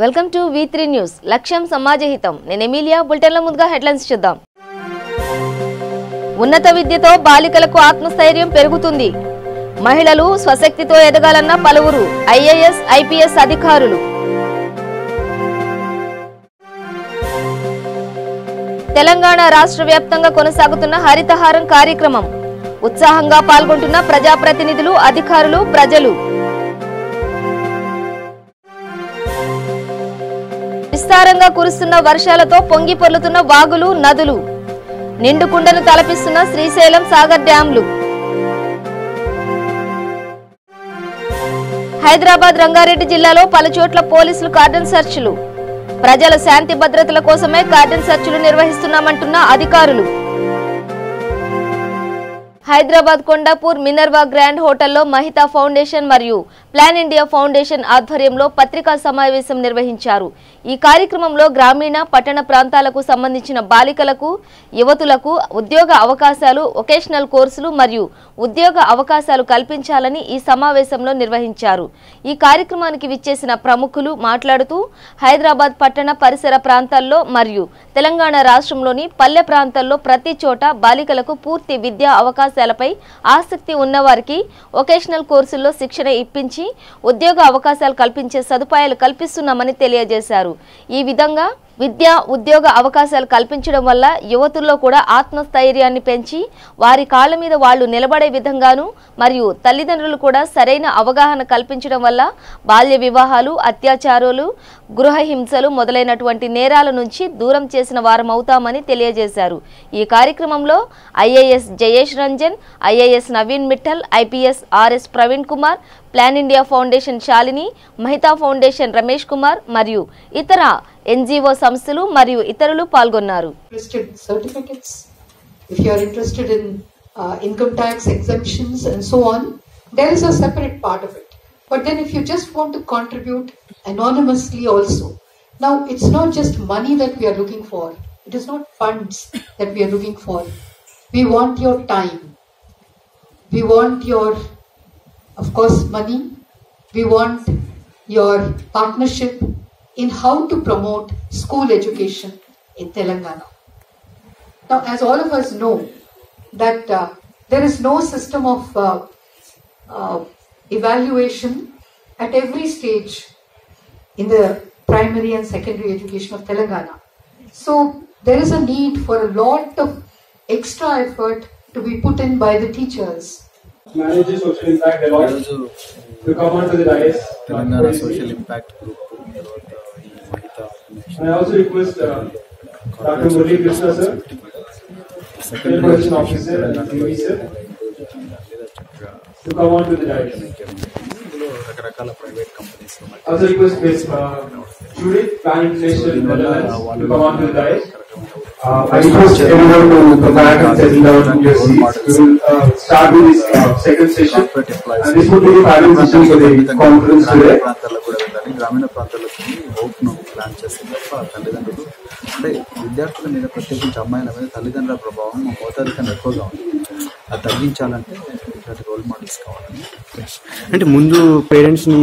Welcome to V3 news. లక్ష్యం సమాజహితం. నేను Emilia. బులెటిన్ల ముందుగా హెడ్లైన్స్ చూద్దాం. ఉన్నత విద్యతో బాలికలకు ఆత్మస్థైర్యం పెరుగుతుంది. మహిళలు స్వశక్తితో ఎదగాలన్న పలువురు IAS, IPS అధికారులు. తెలంగాణ రాష్ట్ర వ్యాప్తంగా కొనసాగుతున్న హరితహారం కార్యక్రమం. ఉత్సాహంగా పాల్గొంటున్న ప్రజాప్రతినిధులు, అధికారులు, ప్రజలు. విస్తారంగా కురుస్తున్న వర్షాలతో పొంగి పొర్లుతున్న వాగులు, నదులు. నిండుకుండను తలపిస్తున్న శ్రీశైలం సాగర్ డ్యాంలు. హైదరాబాద్, రంగారెడ్డి జిల్లాలో పలుచోట్ల పోలీసులు కార్డన్ సెర్చ్లు. ప్రజల శాంతి భద్రతల కోసమే కార్డన్ సెర్చ్లు నిర్వహిస్తున్నామంటున్న అధికారులు. హైదరాబాద్ కొండాపూర్ మినర్వా గ్రాండ్ హోటల్లో మహితా ఫౌండేషన్ మరియు ప్లాన్ ఇండియా ఫౌండేషన్ ఆధ్వర్యంలో పత్రికా సమావేశం నిర్వహించారు. ఈ కార్యక్రమంలో గ్రామీణ, పట్టణ ప్రాంతాలకు సంబంధించిన బాలికలకు, యువతులకు ఉద్యోగ అవకాశాలు, వొకేషనల్ కోర్సులు మరియు ఉద్యోగ అవకాశాలు కల్పించాలని ఈ సమావేశంలో నిర్వహించారు. ఈ కార్యక్రమానికి విచ్చేసిన ప్రముఖులు మాట్లాడుతూ హైదరాబాద్ పట్టణ పరిసర ప్రాంతాల్లో మరియు తెలంగాణ రాష్ట్రంలోని పల్లె ప్రాంతాల్లో ప్రతి చోట బాలికలకు పూర్తి విద్యా అవకాశాలపై ఆసక్తి ఉన్నవారికి వొకేషనల్ కోర్సుల్లో శిక్షణ ఇప్పించి ఉద్యోగ అవకాశాలు కల్పించే సదుపాయాలు కల్పిస్తున్నామని తెలియజేశారు. ఈ విధంగా విద్యా, ఉద్యోగ అవకాశాలు కల్పించడం వల్ల యువతుల్లో కూడా ఆత్మస్థైర్యాన్ని పెంచి వారి కాళ్ళ మీద వాళ్లు నిలబడే విధంగాను మరియు తల్లిదండ్రులు కూడా సరైన అవగాహన కల్పించడం వల్ల బాల్య వివాహాలు, అత్యాచారాలు, గృహ హింసలు మొదలైనటువంటి నేరాల నుంచి దూరం చేసిన వారమవుతామని తెలియజేశారు. ఈ కార్యక్రమంలో IAS Jayesh Ranjan, IAS Naveen Mittal, IPS RS Praveen Kumar, plan India foundation Shalini, Mahitha foundation Ramesh Kumar మరియు ఇతర NGO సంస్థలు మరియు ఇతరులు పాల్గొన్నారు. If you are interested in income tax exemptions and so on, there is a separate part of it. But then if you just want to contribute anonymously also, now it's not just money that we are looking for. It is not funds that we are looking for. We want your time. We want your, of course, money. We want your partnership in how to promote school education in Telangana. Now, as all of us know, that there is no system of evaluation at every stage in the primary and secondary education of Telangana. So, there is a need for a lot of extra effort to be put in by the teachers. Manages social impact award to come on to the dais. Telangana Social Impact Group. I also request Dr. Murli Krishna sir, Chairperson Officer and TV sir, to come on to the dais. రకరకాల private companies Also request Ms. Judith, Pan International Netherlands, to come on to the dais. I request everyone to come back and settle down in your seats. We will start with this second session, and this would be the final session for the conference today. ప్రాంతాల్లో కూడా వెళ్ళాలి. గ్రామీణ ప్రాంతాల్లో హోప్ను plan చేస్తే తప్ప తల్లిదండ్రులు అంటే విద్యార్థుల మీద, ప్రత్యేకించి అమ్మాయిల మీద తల్లిదండ్రుల ప్రభావం మోతాదికంగా ఎక్కువగా ఉంది. అది తగ్గించాలంటే ఇట్లాంటి రోల్ మోడల్స్ కావాలని అంటే ముందు పేరెంట్స్ ని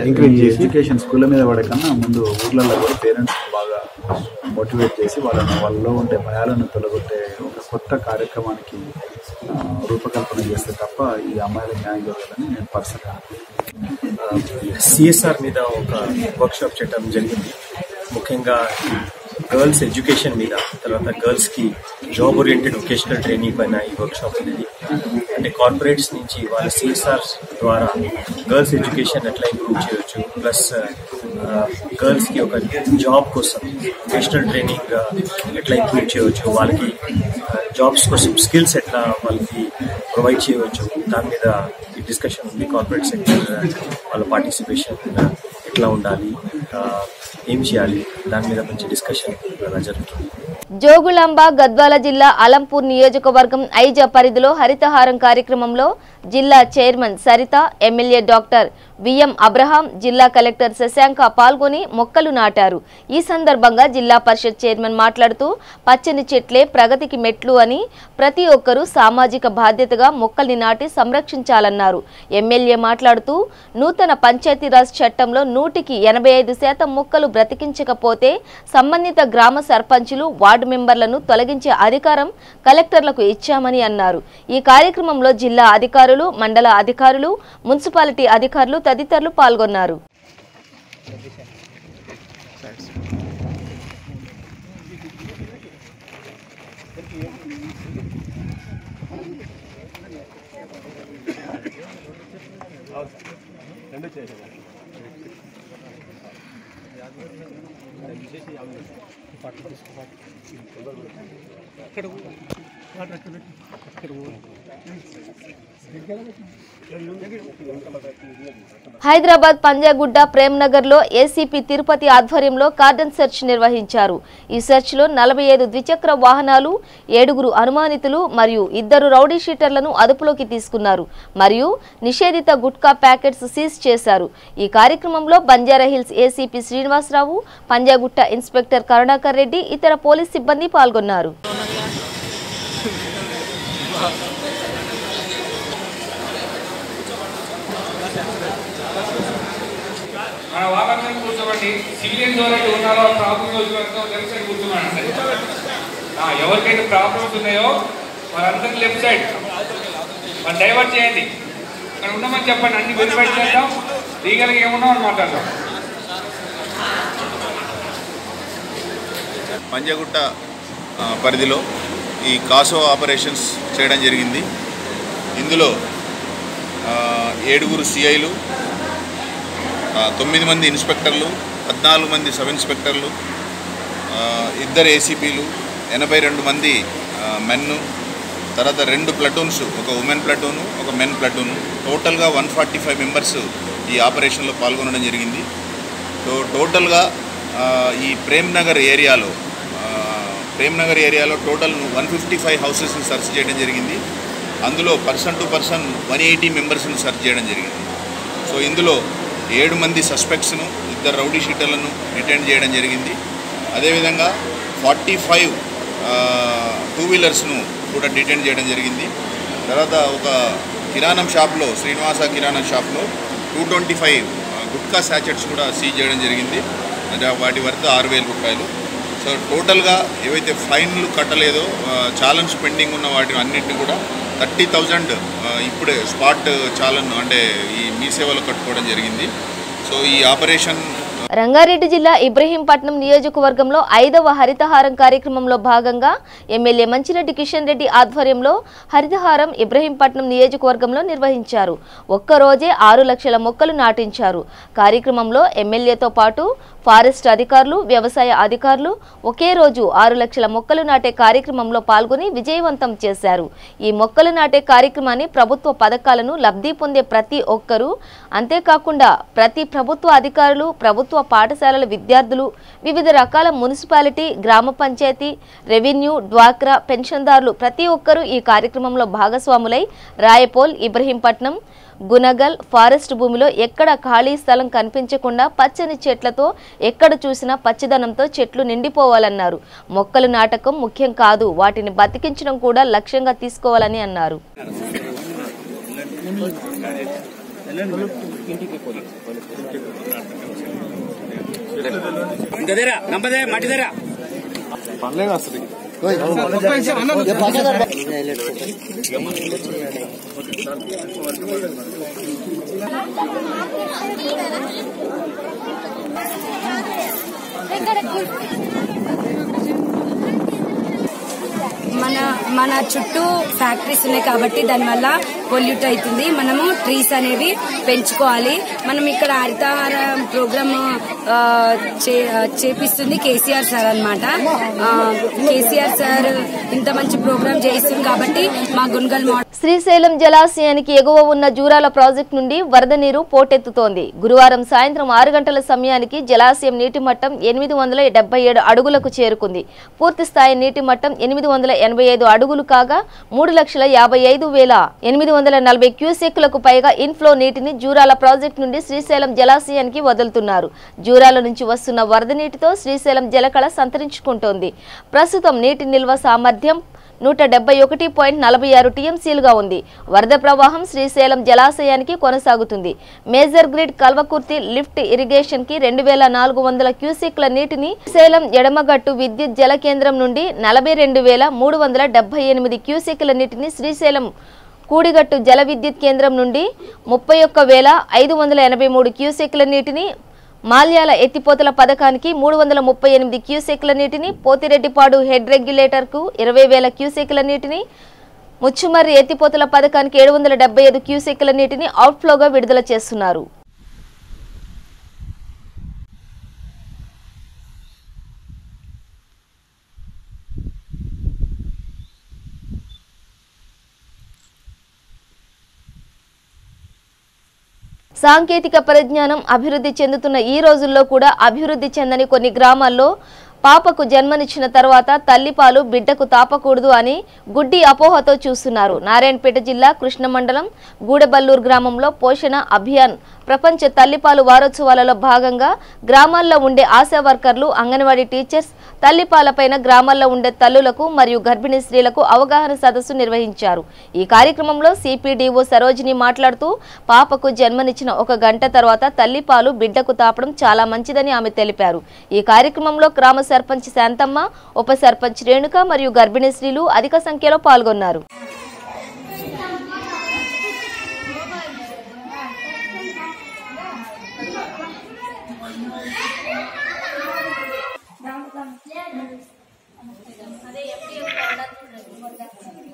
ఎంకరేజ్ చేసి ఎడ్యుకేషన్ స్కూళ్ళ మీద పడే కన్నా ముందు ఊర్లలో కూడా పేరెంట్స్ బాగా మోటివేట్ చేసి వాళ్ళలో ఉండే భయాలను తొలగొట్టే ఒక కొత్త కార్యక్రమానికి రూపకల్పన చేస్తే తప్ప ఈ అమ్మాయిల న్యాయం జరగాలని నేను పర్సనల్గా CSR మీద ఒక వర్క్షాప్ చేయడం జరిగింది. ముఖ్యంగా గర్ల్స్ ఎడ్యుకేషన్ మీద, తర్వాత గర్ల్స్కి జాబ్ ఓరియంటెడ్ వొకేషనల్ ట్రైనింగ్ పైన ఈ వర్క్షాప్ అనేది. అంటే కార్పొరేట్స్ నుంచి వాళ్ళ CSR ద్వారా గర్ల్స్ ఎడ్యుకేషన్ ఎట్లా ఇంప్రూవ్ చేయవచ్చు, ప్లస్ గర్ల్స్కి ఒక జాబ్ కోసం వొకేషనల్ ట్రైనింగ్ ఎట్లా ఇంప్రూవ్ చేయవచ్చు, వాళ్ళకి జాబ్స్ కోసం స్కిల్స్ ఎట్లా వాళ్ళకి ప్రొవైడ్ చేయవచ్చు, దాని మీద ఈ డిస్కషన్ ఉంది. కార్పొరేట్ సెక్టర్ వాళ్ళ పార్టిసిపేషన్ ఎట్లా ఉండాలి, ఏం చేయాలి, దాని మీద మంచి డిస్కషన్ జరుగుతుంది. జోగులాంబ, గద్వాల జిల్లా అలంపూర్ నియోజకవర్గం ఐజ పరిధిలో హరితహారం కార్యక్రమంలో జిల్లా chairman Saritha, MLA doctor V M Abraham, జిల్లా కలెక్టర్ శశాంక పాల్గొని మొక్కలు నాటారు. ఈ సందర్భంగా జిల్లా పరిషత్ చైర్మన్ మాట్లాడుతూ పచ్చని చెట్లే ప్రగతికి మెట్లు అని ప్రతి ఒక్కరూ సామాజిక బాధ్యతగా మొక్కల్ని నాటి సంరక్షించాలన్నారు. ఎమ్మెల్యే మాట్లాడుతూ నూతన పంచాయతీరాజ్ చట్టంలో 185% మొక్కలు బ్రతికించకపోతే సంబంధిత గ్రామ సర్పంచులు, వార్డు మెంబర్లను తొలగించే అధికారం కలెక్టర్లకు ఇచ్చామని అన్నారు. ఈ కార్యక్రమంలో జిల్లా అధికారులు, మండల అధికారులు, మున్సిపాలిటీ అధికారులు తదితరులు పాల్గొన్నారు. హైదరాబాద్ పంజాగుట్ట ప్రేమ్నగర్ లో ఏసీపీ తిరుపతి ఆధ్వర్యంలో కార్డన్ సెర్చ్ నిర్వహించారు. ఈ సెర్చ్ లో 45 ద్విచక్ర వాహనాలు, 7 అనుమానితులు మరియు 2 రౌడీ షీటర్లను అదుపులోకి తీసుకున్నారు మరియు నిషేధిత గుట్కా ప్యాకెట్స్ సీజ్ చేశారు. ఈ కార్యక్రమంలో బంజారాహిల్స్ ఏసీపీ శ్రీనివాసరావు, పంజాగుట్ట ఇన్స్పెక్టర్ కరుణాకర్ రెడ్డి, ఇతర పోలీస్ సిబ్బంది పాల్గొన్నారు. మన వాహనం కూర్చోబట్టి సివిలియన్స్ ఎవరైతే ఉన్నారో ప్రాబ్లమ్ లెఫ్ట్ సైడ్ కూర్చోమండి. ఎవరికైతే ప్రాబ్లమ్స్ ఉన్నాయో వారందరికీ లెఫ్ట్ సైడ్ వాళ్ళు డైవర్ట్ చేయండి. ఇక్కడ ఉన్నామని చెప్పండి, అన్ని వెరిఫై చేద్దాం, లీగల్గా ఏమున్నామని మాట్లాడదాం. పంజాగుట్ట పరిధిలో ఈ కాసో ఆపరేషన్స్ చేయడం జరిగింది. ఇందులో 7 సిఐలు, 9 మంది ఇన్స్పెక్టర్లు, 14 మంది సబ్ ఇన్స్పెక్టర్లు, 2 ఏసీపీలు, 82 మంది మెన్ను, తర్వాత 2 ప్లటూన్స్, ఒక ఉమెన్ ప్లటూను, ఒక మెన్ ప్లటూను, టోటల్గా 145 మెంబర్స్ ఈ ఆపరేషన్లో పాల్గొనడం జరిగింది. సో టోటల్గా ఈ ప్రేమ్నగర్ ఏరియాలో టోటల్ 155 హౌసెస్ని సెర్చ్ చేయడం జరిగింది. అందులో పర్సన్ టు పర్సన్ 180 మెంబర్స్ని సెర్చ్ చేయడం జరిగింది. సో ఇందులో 7 మంది సస్పెక్ట్స్ను, 2 రౌడీ షీటర్లను డిటైన్ చేయడం జరిగింది. అదేవిధంగా 45 2 వీలర్స్ను కూడా డిటైన్ చేయడం జరిగింది. తర్వాత ఒక కిరాణం షాప్లో, శ్రీనివాస కిరాణం షాప్లో 225 గుట్కా శాచెట్స్ కూడా సీజ్ చేయడం జరిగింది. వాటి వర్త్ 6,000 రూపాయలు. సో టోటల్గా ఏవైతే ఫైన్లు కట్టలేదో, ఛాలెంజ్ పెండింగ్ ఉన్న వాటి అన్నింటినీ కూడా 30,000 ఇప్పుడే స్పాట్ ఛాలెంజ్ అంటే ఈ మీ సేవలో కట్టుకోవడం జరిగింది. సో ఈ ఆపరేషన్ రంగారెడ్డి జిల్లా ఇబ్రహీంపట్నం నియోజకవర్గంలో 5వ హరితహారం కార్యక్రమంలో భాగంగా ఎమ్మెల్యే మంచిరెడ్డి కిషన్ రెడ్డి ఆధ్వర్యంలో హరితహారం ఇబ్రహీంపట్నం నియోజకవర్గంలో నిర్వహించారు. ఒక్కరోజే 6 లక్షల మొక్కలు నాటించారు. కార్యక్రమంలో ఎమ్మెల్యేతో పాటు ఫారెస్ట్ అధికారులు, వ్యవసాయ అధికారులు ఒకే రోజు 6 లక్షల మొక్కలు నాటే కార్యక్రమంలో పాల్గొని విజయవంతం చేశారు. ఈ మొక్కలు నాటే కార్యక్రమాన్ని ప్రభుత్వ పథకాలను లబ్ధి పొందే ప్రతి ఒక్కరూ, అంతేకాకుండా ప్రతి ప్రభుత్వ అధికారులు, ప్రభుత్వ పాఠశాలల విద్యార్థులు, వివిధ రకాల మున్సిపాలిటీ, గ్రామ పంచాయతీ, రెవెన్యూ, డ్వాక్రా పెన్షన్దారులు ప్రతి ఒక్కరూ ఈ కార్యక్రమంలో భాగస్వాములై రాయపోల్, ఇబ్రహీంపట్నం, గునగల్ ఫారెస్ట్ భూమిలో ఎక్కడ ఖాళీ స్థలం కనిపించకుండా పచ్చని చెట్లతో, ఎక్కడ చూసినా పచ్చదనంతో చెట్లు నిండిపోవాలన్నారు. మొక్కలు నాటకం ముఖ్యం కాదు, వాటిని బతికించడం కూడా లక్ష్యంగా తీసుకోవాలని అన్నారు. మన చుట్టూ ఫ్యాక్టరీస్ ఉన్నాయి కాబట్టి దానివల్ల పొల్యూట్ అవుతుంది. మనము ట్రీస్ అనేవి పెంచుకోవాలి. మనం ఇక్కడ హరితహార ప్రోగ్రామ్ చేపిస్తుంది కేసీఆర్ సార్ అన్నమాట. కేసీఆర్ సార్ ఇంత మంచి ప్రోగ్రామ్ చేయిస్తుంది కాబట్టి మా గున్గల్ శ్రీశైలం జలాశయానికి ఎగువ ఉన్న జూరాల ప్రాజెక్టు నుండి వరద నీరు పోటెత్తుతోంది. గురువారం సాయంత్రం 6 గంటల సమయానికి జలాశయం నీటి మట్టం 877 అడుగులకు చేరుకుంది. పూర్తి స్థాయి నీటి మట్టం 885 అడుగులు కాగా 3,55,840 క్యూసెక్కులకు పైగా ఇన్ఫ్లో నీటిని జూరాల ప్రాజెక్టు నుండి శ్రీశైలం జలాశయానికి వదులుతున్నారు. జూరాల నుంచి వస్తున్న వరద నీటితో శ్రీశైలం జలకళ సంతరించుకుంటోంది. ప్రస్తుతం నీటి నిల్వ సామర్థ్యం 171.46 టీఎంసీలుగా ఉంది. వరద ప్రవాహం శ్రీశైలం జలాశయానికి కొనసాగుతుంది. Major grid Kalwakurthy lift irrigation కి 2,400 క్యూసెక్ల నీటిని శ్రీశైలం ఎడమగట్టు విద్యుత్ జల కేంద్రం నుండి 42,378 క్యూసెక్ల నీటిని శ్రీశైలం కూడిగట్టు జల విద్యుత్ కేంద్రం నుండి 31,583 క్యూసెక్ల నీటిని, మాల్యాల ఎత్తిపోతల పథకానికి 338 క్యూసెక్ల నీటిని, పోతిరెడ్డిపాడు హెడ్ రెగ్యులేటర్ కు 20,000 క్యూసెక్ల నీటిని, ముచ్చుమర్రి ఎత్తిపోతల పథకానికి 775 క్యూసెక్ల నీటిని అవుట్ఫ్లోగా విడుదల చేస్తున్నారు. సాంకేతిక పరిజ్ఞానం అభివృద్ధి చెందుతున్న ఈ రోజుల్లో కూడా అభివృద్ధి చెందని కొన్ని గ్రామాల్లో పాపకు జన్మనిచ్చిన తర్వాత తల్లిపాలు బిడ్డకు తాపకూడదు అని గుడ్డి అపోహతో చూస్తున్నారు. నారాయణపేట జిల్లా కృష్ణ మండలం గూడబల్లూరు గ్రామంలో పోషణ అభియాన్ ప్రపంచ తల్లిపాలు వారోత్సవాలలో భాగంగా గ్రామాల్లో ఉండే ఆశా వర్కర్లు, అంగన్వాడీ టీచర్స్ తల్లిపాలపైన గ్రామాల్లో ఉండే తల్లులకు మరియు గర్భిణీ స్త్రీలకు అవగాహన సదస్సు నిర్వహించారు. ఈ కార్యక్రమంలో సిపిడిఓ సరోజిని మాట్లాడుతూ పాపకు జన్మనిచ్చిన 1 గంట తర్వాత తల్లిపాలు బిడ్డకు తాపడం చాలా మంచిదని ఆమె తెలిపారు. ఈ కార్యక్రమంలో గ్రామ సర్పంచ్ శాంతమ్మ, ఉప సర్పంచ్ రేణుక మరియు గర్భిణీ స్త్రీలు అధిక సంఖ్యలో పాల్గొన్నారు.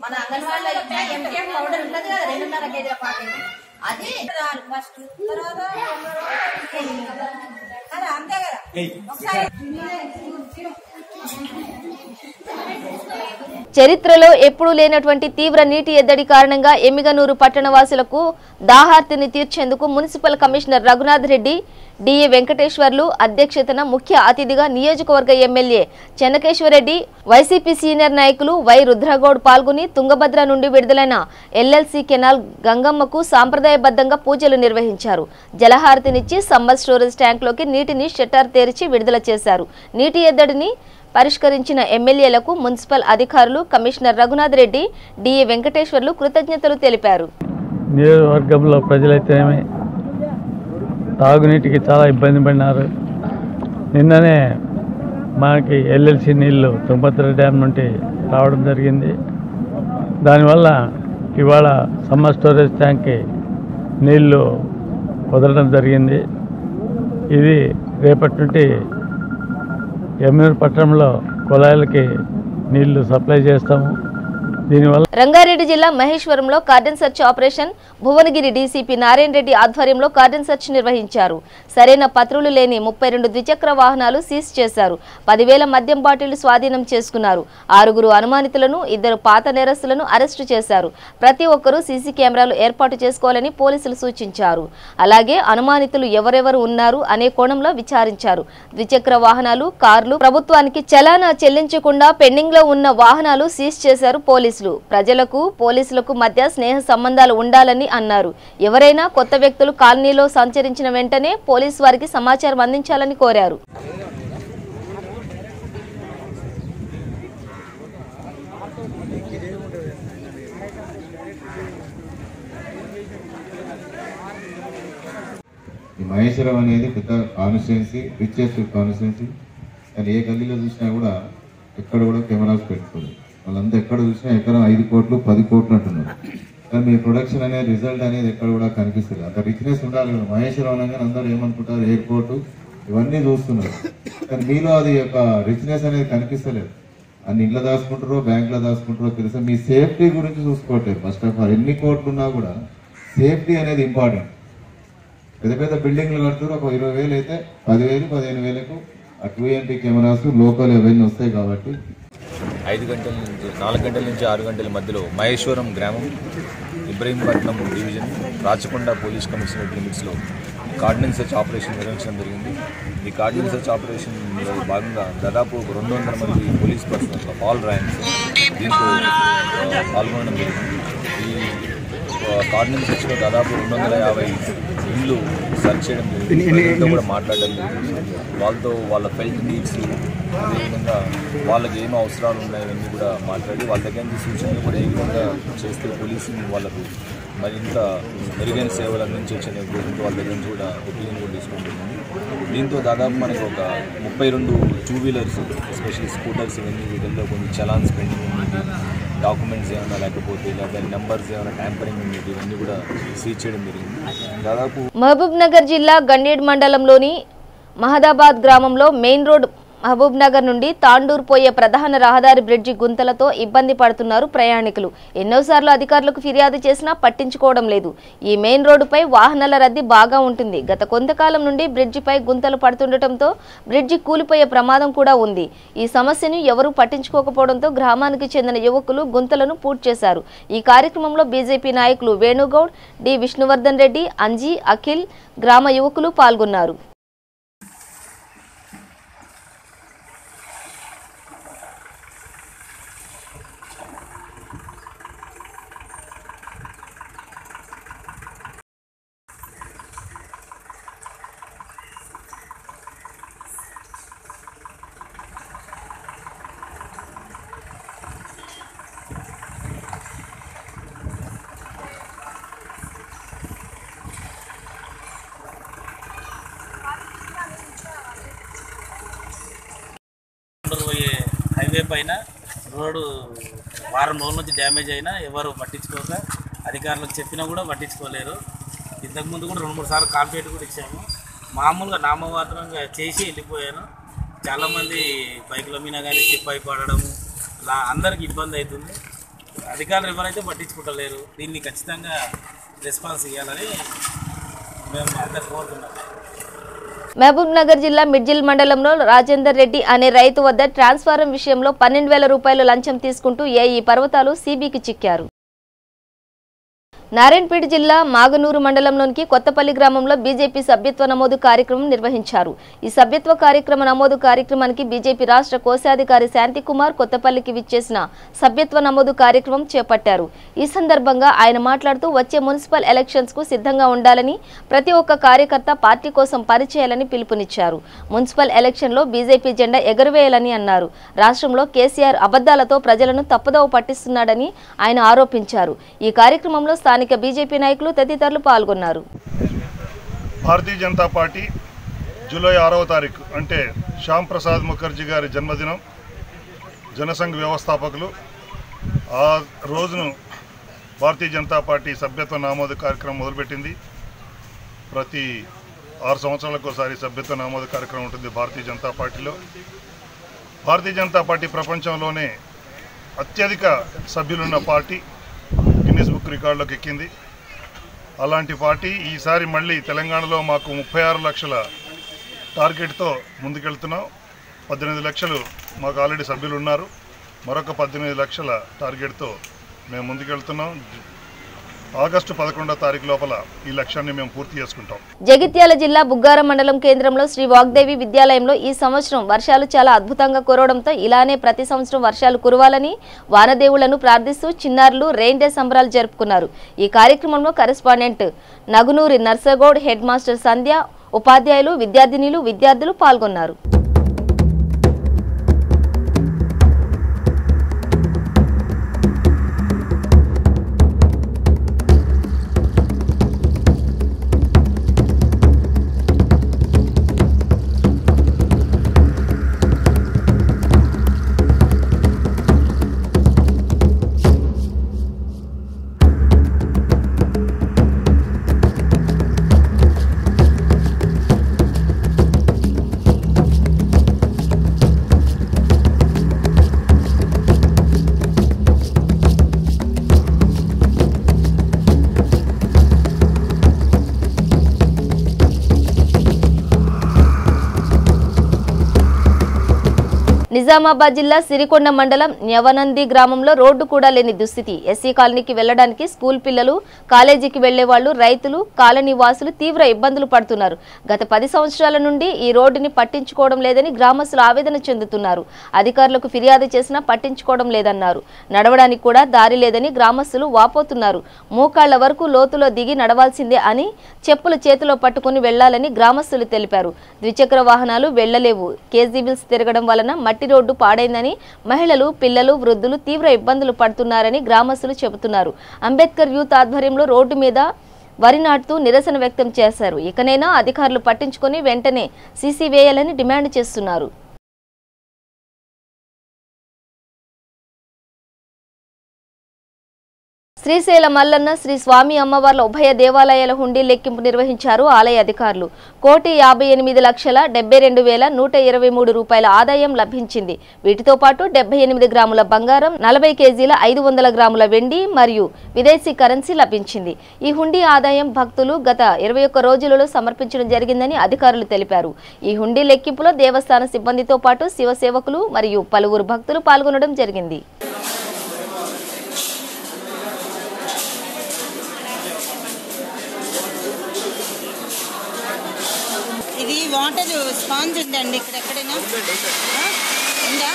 మన అంగన్వాడీలో ఇచ్చే ఎంటీఎం పౌడర్ ఉంటుంది కదా 2.5 కేజీల ప్యాకెట్ అది ఫస్ట్ తర్వాత కదా అంతే కదా ఒకసారి చరిత్రలో ఎప్పుడూ లేనటువంటి తీవ్ర నీటి ఎద్దడి కారణంగా ఎమ్మిగనూరు పట్టణవాసులకు దాహార్తిని తీర్చేందుకు municipal commissioner Raghunath Reddy, D A Venkateswarlu అధ్యక్షతన ముఖ్య అతిథిగా నియోజకవర్గ ఎమ్మెల్యే చెన్నకేశ్వరరెడ్డి, వైసీపీ సీనియర్ నాయకులు వై రుద్రగౌడ్ పాల్గొని తుంగభద్ర నుండి విడుదలైన ఎల్ఎల్సి కెనాల్ గంగమ్మకు సాంప్రదాయబద్ధంగా పూజలు నిర్వహించారు. జలహారతినిచ్చి సమ్మర్ స్టోరేజ్ ట్యాంక్లోకి నీటిని షట్టర్ తెరిచి విడుదల చేశారు. నీటి ఎద్దడిని పరిష్కరించిన ఎమ్మెల్యేలకు మున్సిపల్ అధికారులు, కమిషనర్ రఘునాథ్ రెడ్డి, డిఏ వెంకటేశ్వర్లు కృతజ్ఞతలు తెలిపారు. నియోజకవర్గంలో ప్రజలైతేనేమి తాగునీటికి చాలా ఇబ్బంది పడినారు. నిన్ననే మనకి ఎల్ఎల్సి నీళ్లు తుంగభద్ర డ్యామ్ నుండి రావడం జరిగింది. దానివల్ల ఇవాళ సమ్మర్ స్టోరేజ్ ట్యాంక్కి నీళ్లు వదలడం జరిగింది. ఇది రేపటి నుండి ఎమ్మెల్యే పట్టణంలో కుళాయిలకి నీళ్లు సప్లై చేస్తాము. రంగారెడ్డి జిల్లా మహేశ్వరంలో cordon search operation Bhuvanagiri DCP Narayana Reddy ఆధ్వర్యంలో కార్డన్ సెర్చ్ నిర్వహించారు. సరైన పత్రులు లేని 32 ద్విచక్ర వాహనాలు సీజ్ చేశారు. 10,000 మద్యం బాటిళ్లు స్వాధీనం చేసుకున్నారు. 6 అనుమానితులను, 2 పాత నేరస్తులను అరెస్టు చేశారు. ప్రతి ఒక్కరూ సీసీ కెమెరాలు ఏర్పాటు చేసుకోవాలని పోలీసులు సూచించారు. అలాగే అనుమానితులు ఎవరెవరు ఉన్నారు అనే కోణంలో విచారించారు. ద్విచక్ర వాహనాలు, కార్లు ప్రభుత్వానికి చలానా చెల్లించకుండా పెండింగ్ లో ఉన్న వాహనాలు సీజ్ చేశారు పోలీసులు. ప్రజలకు పోలీసులకు మధ్య స్నేహ సంబంధాలు ఉండాలని అన్నారు. ఎవరైనా కొత్త వ్యక్తులు కాలనీలో సంచరించిన వెంటనే పోలీసు వారికి సమాచారం అందించాలని కోరారు. మహేశ్వరం అనేది పెద్ద కాన్స్టిట్యున్సీ, రిచెస్ట్ కాన్స్టిట్యున్సీ. కానీ ఏ గల్లీలో చూసినా కూడా ఎక్కడ కూడా కెమెరాస్ పెట్టుకోరు. వాళ్ళంతా ఎక్కడ చూసినా ఎకరం 5 కోట్లు 10 కోట్లు అంటున్నారు. కానీ మీ ప్రొడక్షన్ అనేది రిజల్ట్ అనేది ఎక్కడ కూడా కనిపిస్తుంది. అంత రిచ్నెస్ ఉండాలి కదా. మహేశ్వరం అనగానే అందరూ ఏమనుకుంటారు, ఎయిర్పోర్టు ఇవన్నీ చూస్తున్నారు. కానీ మీలో అది యొక్క రిచ్నెస్ అనేది కనిపిస్తలేదు. అన్ని ఇంట్లో దాచుకుంటారో బ్యాంకులో దాచుకుంటారో తెలుసా. మీ సేఫ్టీ గురించి చూసుకోవట్లేదు. ఫస్ట్ ఆఫ్ ఆల్ ఎన్ని కోట్లు ఉన్నా కూడా సేఫ్టీ అనేది ఇంపార్టెంట్. పెద్ద పెద్ద బిల్డింగ్లు కడుతున్నారు. ఒక 20,000 అయితే 10,000 15,000కు ఆ 2MP కెమెరాస్ లోకల్ అవన్నీ వస్తాయి. కాబట్టి 5 గంటల నుంచి 4 గంటల నుంచి 6 గంటల మధ్యలో మహేశ్వరం గ్రామం, Ibrahimpatnam division, Rachakonda police commissionerate లిమిట్స్లో కార్డినెన్స్ సెర్చ్ ఆపరేషన్ నిర్వహించడం జరిగింది. ఈ కార్డినెన్స్ సెర్చ్ ఆపరేషన్లో భాగంగా దాదాపు 200 మంది పోలీస్ పర్సనల్ ఆల్ ర్యాంక్స్ దీంతో పాల్గొనడం జరిగింది. ఈ కార్డినెన్స్ సెర్చ్లో దాదాపు 250 ఇళ్ళు సెర్చ్ చేయడం జరిగింది. కూడా మాట్లాడడం జరిగింది. వాళ్ళతో వాళ్ళ ఫెల్ట్ నీడ్స్, అదేవిధంగా వాళ్ళకి ఏం అవసరాలు ఉన్నాయని కూడా మాట్లాడి వాళ్ళ దగ్గర నుంచి సూచనలు కూడా ఏ విధంగా చేస్తే పోలీసుని వాళ్ళకు మరింత మెరుగైన సేవలు అందించవచ్చనే ఉద్దేశంతో వాళ్ళ దగ్గర నుంచి కూడా ఒపీనియన్ కూడా తీసుకుంటుంది. దీంతో దాదాపు మనకు ఒక 32 2 వీలర్స్ ఎస్పెషల్లీ స్కూటర్స్ ఇవన్నీ వీటిల్లో కొన్ని చలాన్స్ పెండింగ్ ఉండేది, డాక్యుమెంట్స్ ఏమైనా లేకపోతే లేదా నెంబర్స్ ఏమైనా ట్యాంపరింగ్ ఉండేది, ఇవన్నీ కూడా సీజ్ చేయడం జరిగింది. దాదాపు మహబూబ్ నగర్ జిల్లా గండేడ్ మండలంలోని మహదాబాద్ గ్రామంలో మెయిన్ రోడ్ మహబూబ్ నగర్ నుండి తాండూర్ పోయే ప్రధాన రహదారి బ్రిడ్జి గుంతలతో ఇబ్బంది పడుతున్నారు ప్రయాణికులు. ఎన్నోసార్లు అధికారులకు ఫిర్యాదు చేసినా పట్టించుకోవడం లేదు. ఈ మెయిన్ రోడ్డుపై వాహనాల రద్దీ బాగా ఉంటుంది. గత కొంతకాలం నుండి బ్రిడ్జిపై గుంతలు పడుతుండటంతో బ్రిడ్జి కూలిపోయే ప్రమాదం కూడా ఉంది. ఈ సమస్యను ఎవరూ పట్టించుకోకపోవడంతో గ్రామానికి చెందిన యువకులు గుంతలను పూర్తి చేశారు. ఈ కార్యక్రమంలో బీజేపీ నాయకులు వేణుగౌడ్, డి విష్ణువర్ధన్ రెడ్డి, అంజీ, అఖిల్, గ్రామ యువకులు పాల్గొన్నారు. పోయే హైవే పైన రోడ్డు వారం రోజుల నుంచి డ్యామేజ్ అయినా ఎవరు పట్టించుకోక అధికారులకు చెప్పినా కూడా పట్టించుకోలేరు. ఇంతకుముందు కూడా 2-3 సార్లు కాంప్లైంట్ కూడా ఇచ్చాము. మామూలుగా నామమాత్రంగా చేసి వెళ్ళిపోయాను. చాలామంది బైకుల మీద కానీ స్లిప్ అయిపడము అలా అందరికీ ఇబ్బంది అవుతుంది. అధికారులు ఎవరైతే పట్టించుకుంటలేరు. దీన్ని ఖచ్చితంగా రెస్పాన్స్ ఇవ్వాలని మేము అందరు కోరుతున్నాం. మహబూబ్ నగర్ జిల్లా మిడ్జిల్ మండలంలో రాజేందర్ రెడ్డి అనే రైతు వద్ద ట్రాన్స్ఫారం విషయంలో 12,000 రూపాయలు లంచం తీసుకుంటూ ఏఈ పర్వతాలు సీబీకి చిక్కారు. నారాయణపేట జిల్లా మాగనూరు మండలంలోని కొత్తపల్లి గ్రామంలో బీజేపీ సభ్యత్వ నమోదు కార్యక్రమం నిర్వహించారు. ఈ సభ్యత్వ కార్యక్రమ నమోదు కార్యక్రమానికి బీజేపీ రాష్ట్ర కోశాధికారి శాంతికుమార్ కొత్తపల్లికి విచ్చేసిన సభ్యత్వ నమోదు కార్యక్రమం చేపట్టారు. ఈ సందర్భంగా ఆయన మాట్లాడుతూ వచ్చే మున్సిపల్ ఎలక్షన్స్ కు సిద్ధంగా ఉండాలని, ప్రతి ఒక్క కార్యకర్త పార్టీ కోసం పనిచేయాలని పిలుపునిచ్చారు. మున్సిపల్ ఎలక్షన్ లో బీజేపీ జెండా ఎగురవేయాలని అన్నారు. రాష్ట్రంలో కేసీఆర్ అబద్దాలతో ప్రజలను తప్పుదోవ పట్టిస్తున్నాడని ఆయన ఆరోపించారు. ఈ కార్యక్రమంలో స్థానిక బీజేపీ నాయకులు తదితరులు పాల్గొన్నారు. భారతీయ జనతా పార్టీ జూలై 6వ తారీఖు అంటే శ్యామ్ ప్రసాద్ ముఖర్జీ గారి జన్మదినం, జనసంఘ్ వ్యవస్థాపకులు ఆ రోజును భారతీయ జనతా పార్టీ సభ్యత్వ నమోదు కార్యక్రమం మొదలుపెట్టింది. ప్రతి 6 సంవత్సరాలకు ఒకసారి సభ్యత్వ నమోదు కార్యక్రమం ఉంటుంది భారతీయ జనతా పార్టీలో. భారతీయ జనతా పార్టీ ప్రపంచంలోనే అత్యధిక సభ్యులున్న పార్టీ, గిన్నిస్ బుక్ రికార్డులోకి ఎక్కింది. అలాంటి పార్టీ ఈసారి మళ్ళీ తెలంగాణలో మాకు 36 లక్షల టార్గెట్తో ముందుకెళ్తున్నాం. 18 లక్షలు మాకు ఆల్రెడీ సభ్యులు ఉన్నారు. మరొక 18 లక్షల టార్గెట్తో మేము ముందుకెళ్తున్నాం. ఆగస్టు 11వ తారీఖు లోపల ఈ లక్ష్యాన్ని మేము పూర్తి చేసుకుంటాం. జగిత్యాల జిల్లా బుగ్గారం మండలం కేంద్రంలో శ్రీ వాగ్దేవి విద్యాలయంలో ఈ సంవత్సరం వర్షాలు చాలా అద్భుతంగా కురవడంతో ఇలానే ప్రతి సంవత్సరం వర్షాలు కురవాలని వానదేవులను ప్రార్థిస్తూ చిన్నారులు రెయిన్ డే సంబరాలు జరుపుకున్నారు. ఈ కార్యక్రమంలో correspondent Nagunuri Narsagoud, head master Sandhya, ఉపాధ్యాయులు, విద్యార్థులు పాల్గొన్నారు. నిజామాబాద్ జిల్లా సిరికొండ మండలం న్యవనంది గ్రామంలో రోడ్డు కూడా లేని దుస్థితి. ఎస్సీ కాలనీకి వెళ్లడానికి స్కూల్ పిల్లలు, కాలేజీకి వెళ్లేవాళ్లు, రైతులు, కాలనీ వాసులు తీవ్ర ఇబ్బందులు పడుతున్నారు. గత 10 సంవత్సరాల నుండి ఈ రోడ్డుని పట్టించుకోవడం లేదని గ్రామస్తులు ఆవేదన చెందుతున్నారు. అధికారులకు ఫిర్యాదు చేసినా పట్టించుకోవడం లేదన్నారు. నడవడానికి కూడా దారి లేదని గ్రామస్తులు వాపోతున్నారు. మోకాళ్ల వరకు లోతులో దిగి నడవాల్సిందే అని, చెప్పులు చేతిలో పట్టుకుని వెళ్లాలని గ్రామస్తులు తెలిపారు. ద్విచక్ర వాహనాలు వెళ్లలేవు. కేజీబిల్స్ తిరగడం వలన మట్టి రోడ్డు పాడైందని, మహిళలు, పిల్లలు, వృద్ధులు తీవ్ర ఇబ్బందులు పడుతున్నారని గ్రామస్తులు చెబుతున్నారు. అంబేద్కర్ యూత్ ఆధ్వర్యంలో రోడ్డు మీద వరి నాటుతూ నిరసన వ్యక్తం చేశారు. ఇకనైనా అధికారులు పట్టించుకొని వెంటనే సీసీ వేయాలని డిమాండ్ చేస్తున్నారు. శ్రీశైల మల్లన్న శ్రీ స్వామి అమ్మవార్ల ఉభయ దేవాలయాల హుండీ లెక్కింపు నిర్వహించారు ఆలయ అధికారులు. 1,58,72,123 రూపాయల ఆదాయం లభించింది. వీటితో పాటు 78 గ్రాముల బంగారం, 40 కేజీల 500 గ్రాముల వెండి మరియు విదేశీ కరెన్సీ లభించింది. ఈ హుండీ ఆదాయం భక్తులు గత 21 రోజులలో సమర్పించడం జరిగిందని అధికారులు తెలిపారు. ఈ హుండీ లెక్కింపులో దేవస్థాన సిబ్బందితో పాటు శివసేవకులు మరియు పలువురు భక్తులు పాల్గొనడం జరిగింది. ఇది వాటర్ స్పాంజ్ ఉందండి ఇక్కడ ఎక్కడైనా ఉందా?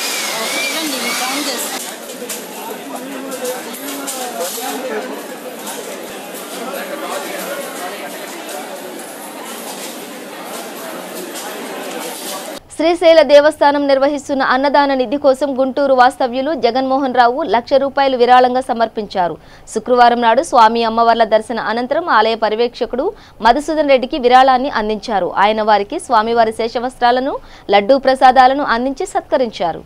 ఇవ్వండి, కౌంట్ చేస్తాను. శ్రీశైల దేవస్థానం నిర్వహిస్తున్న అన్నదాన నిధి కోసం గుంటూరు వాస్తవ్యులు జగన్మోహన్ రావు ₹1,00,000 విరాళంగా సమర్పించారు. శుక్రవారం నాడు స్వామి అమ్మవార్ల దర్శన అనంతరం ఆలయ పర్యవేక్షకుడు మధుసూదన్ రెడ్డికి విరాళాన్ని అందించారు. ఆయన వారికి స్వామివారి శేషవస్త్రాలను, లడ్డూ ప్రసాదాలను అందించి సత్కరించారు.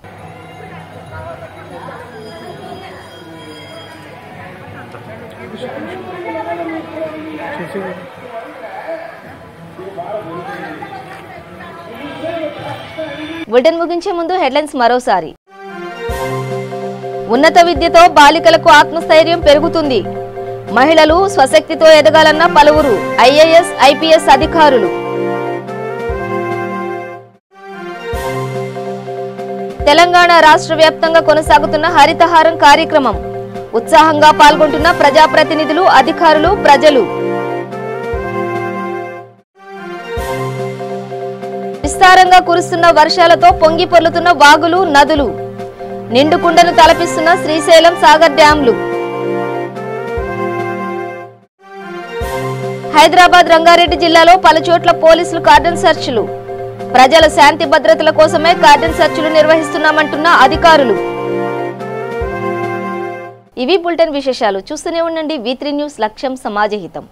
బులెటిన్ ముగించే ముందు హెడ్లైన్స్ మరోసారి. ఉన్నత విద్యతో బాలికలకు ఆత్మస్థైర్యం పెరుగుతుంది. మహిళలు స్వశక్తితో ఎదగాలన్న పలువురు ఐఏఎస్, ఐపీఎస్ అధికారులు. తెలంగాణ రాష్ట్ర వ్యాప్తంగా కొనసాగుతున్న హరితహారం కార్యక్రమం. ఉత్సాహంగా పాల్గొంటున్న ప్రజాప్రతినిధులు, అధికారులు, ప్రజలు. విస్తారంగా కురుస్తున్న వర్షాలతో పొంగి పొర్లుతున్న వాగులు, నదులు. నిండుకుండను తలపిస్తున్న శ్రీశైలం సాగర్ డ్యాంలు. హైదరాబాద్, రంగారెడ్డి జిల్లాలో పలుచోట్ల పోలీసులు కార్డన్ సెర్చ్లు. ప్రజల శాంతి భద్రతల కోసమే కార్డన్ సెర్చ్లు నిర్వహిస్తున్నామంటున్న అధికారులు. ఇవి బులెటిన్ విశేషాలు. చూస్తూనే ఉండండి V3 న్యూస్, లక్ష్యం సమాజహితం.